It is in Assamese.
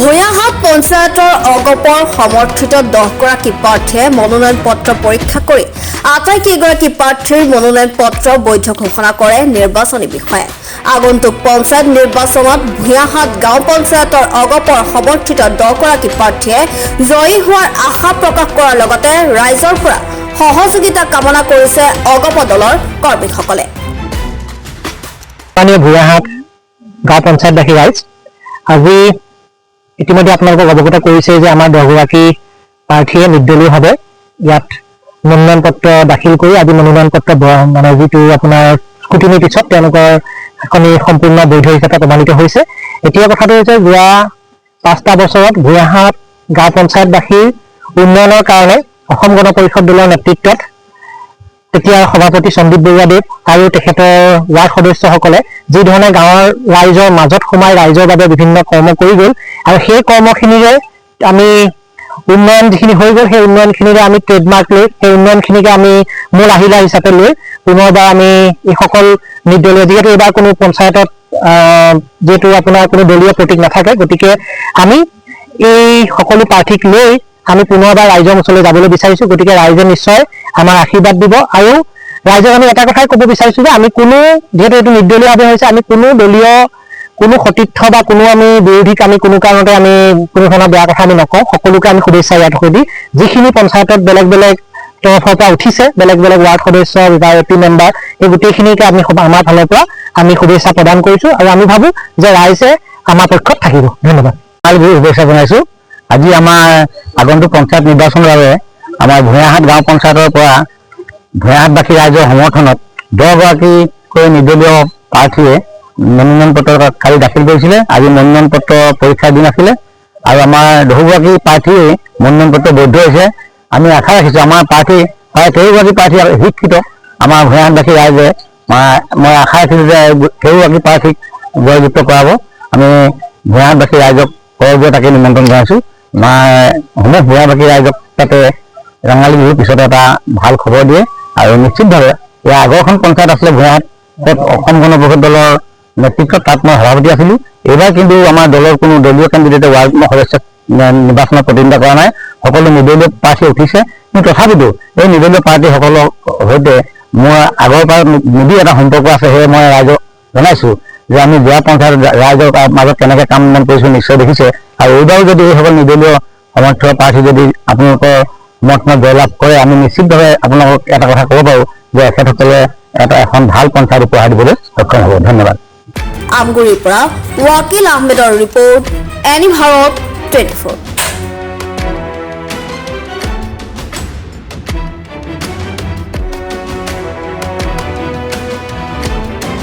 ভূঞাহাট পঞ্চায়তৰ অগপৰ সমৰ্থিত 10 গৰাকী প্ৰাৰ্থীয়ে মনোনয়ন পত্ৰ পৰীক্ষা কৰি আটাইকেইগৰাকী প্ৰাৰ্থীৰ মনোনয়ন পত্ৰ বৈধ ঘোষণা কৰে নিৰ্বাচনী বিষয়াই। আগন্তুক পঞ্চায়ত নিৰ্বাচনত ভূঞাহাট গাঁও পঞ্চায়তৰ অগপৰ সমৰ্থিত 10 গৰাকী প্ৰাৰ্থীয়ে জয়ী হোৱাৰ আশা প্ৰকাশ কৰাৰ লগতে ৰাইজৰ পৰা সহযোগিতা কামনা কৰিছে অগপ দলৰ কৰ্মীসকলে। ভূঞাহাট গাঁও পঞ্চায়তবাসী ৰাইজ আজি ইতিমধ্যে আপোনালোকক অৱগত কৰিছে যে আমাৰ 10 গৰাকী প্ৰাৰ্থীয়ে নিৰ্দলীয়ভাৱে ইয়াত মনোনয়ন পত্ৰ দাখিল কৰি আজি মনোনয়ন পত্ৰ মানে যিটো আপোনাৰ স্কুটিনিৰ পিছত তেওঁলোকৰ এখনি সম্পূৰ্ণ বৈধ হিচাপে প্ৰমাণিত হৈছে। এতিয়া কথাটো হৈছে যোৱা 5টা বছৰত ভূঞাহাট গাঁও পঞ্চায়তবাসীৰ উন্নয়নৰ কাৰণে অসম গণ পৰিষদ দলৰ নেতৃত্বত তেতিয়া সভাপতি সন্দীপ বৰুৱাদেৱ আৰু তেখেতৰ ৱাৰ্ড সদস্যসকলে যি ধৰণে গাঁৱৰ ৰাইজৰ মাজত সোমাই ৰাইজৰ বাবে বিভিন্ন কৰ্ম কৰি গ'ল আৰু সেই কৰ্মখিনিৰে আমি উন্নয়ন যিখিনি হৈ গ'ল সেই উন্নয়নখিনিৰে আমি ট্ৰেডমাৰ্ক লৈ সেই উন্নয়নখিনিকে আমি মূল আহিলা হিচাপে লৈ পুনৰবাৰ আমি এইসকল নিৰ্দলীয় যিহেতু এইবাৰ কোনো পঞ্চায়তত যিহেতু আপোনাৰ কোনো দলীয় প্ৰতীক নাথাকে, গতিকে আমি এই সকলো প্ৰাৰ্থীক লৈ আমি পুনৰবাৰ ৰাইজৰ ওচৰলৈ যাবলৈ বিচাৰিছোঁ। গতিকে ৰাইজে নিশ্চয় আমাৰ আশীৰ্বাদ দিব আৰু ৰাইজক আমি এটা কথাই ক'ব বিচাৰিছোঁ যে আমি কোনো যিহেতু এইটো নিৰ্দলীয়ভাৱে হৈছে আমি কোনো দলীয় কোনো সতীৰ্থ বা কোনো আমি বিৰোধীক আমি কোনো কাৰণতে আমি কোনো ধৰণৰ বেয়া কথা আমি নকওঁ। সকলোকে আমি শুভেচ্ছা ইয়াত সুধি যিখিনি পঞ্চায়তত বেলেগ বেলেগ তৰফৰ পৰা উঠিছে, বেলেগ বেলেগ ৱাৰ্ড সদস্য বা এপি মেম্বাৰ, এই গোটেইখিনিকে আমি আমাৰ ফালৰ পৰা আমি শুভেচ্ছা প্ৰদান কৰিছোঁ আৰু আমি ভাবোঁ যে ৰাইজে আমাৰ পক্ষত থাকিব। ধন্যবাদ। শুভেচ্ছা জনাইছোঁ। আজি আমাৰ আগন্তুক পঞ্চায়ত নিৰ্বাচনৰ বাবে আমাৰ ভূঞাহাট গাঁও পঞ্চায়তৰ পৰা ভূঞাহাটবাসী ৰাইজৰ সমৰ্থনত 10 গৰাকীকৈ নিৰ্দলীয় প্ৰাৰ্থীয়ে মনোনয়ন পত্ৰ কালি দাখিল কৰিছিলে। আজি মনোনয়ন পত্ৰ পৰীক্ষাৰ দিন আছিলে আৰু আমাৰ 10 গৰাকী প্ৰাৰ্থীয়ে মনোনয়ন পত্ৰ বৈধ হৈছে। আমি আশা ৰাখিছোঁ আমাৰ প্ৰাৰ্থী প্ৰায় 13 গৰাকী প্ৰাৰ্থী শিক্ষিত আমাৰ ভূঞাহাটবাসী ৰাইজে মই আশা ৰাখিছোঁ যে 13 গৰাকী প্ৰাৰ্থীক জয়যুক্ত কৰাব। আমি ভূঞাহাটবাসী ৰাইজক সহযোগে তাকে নিমন্ত্ৰণ জনাইছোঁ। সমূহ ভূঞাহাটবাসী ৰাইজক তাতে ৰঙালী বিহুৰ পিছত এটা ভাল খবৰ দিয়ে আৰু নিশ্চিতভাৱে ইয়াৰ আগৰখন পঞ্চায়ত আছিলে ভূঞাহাট, তাত অসম গণ পৰিষদ দলৰ নেতৃত্বত তাত মই সভাপতি আছিলোঁ। এইবাৰ কিন্তু আমাৰ দলৰ কোনো দলীয় কেণ্ডিডেটে ৱাৰ্ড সদস্যক নিৰ্বাচনত প্ৰতিদ্বন্দ্বিতা কৰা নাই, সকলো নিৰ্দলীয় প্ৰাৰ্থী উঠিছে। কিন্তু তথাপিতো এই নিৰ্দলীয় প্ৰাৰ্থীসকলৰ সৈতে মোৰ আগৰ পৰা নিবিড় এটা সম্পৰ্ক আছে। সেয়ে মই ৰাইজক জনাইছোঁ যে আমি যোৱা পঞ্চায়ত ৰাইজৰ মাজত কেনেকৈ কাম বন কৰিছোঁ নিশ্চয় দেখিছে আৰু এইবাৰো যদি এইসকল নিৰ্দলীয় সমৰ্থ প্ৰাৰ্থী যদি আপোনালোকৰ সমৰ্থনত জয়লাভ কৰে আমি নিশ্চিতভাৱে আপোনালোকক এটা কথা ক'ব পাৰোঁ যে এখেতসকলে এখন ভাল পঞ্চায়ত উপহাৰ দিবলৈ সক্ষম হ'ব। ধন্যবাদ। আমগুৰিৰ পৰা ৱাকিল আহমেদৰ ৰিপৰ্ট, এনি ভাৰত 24।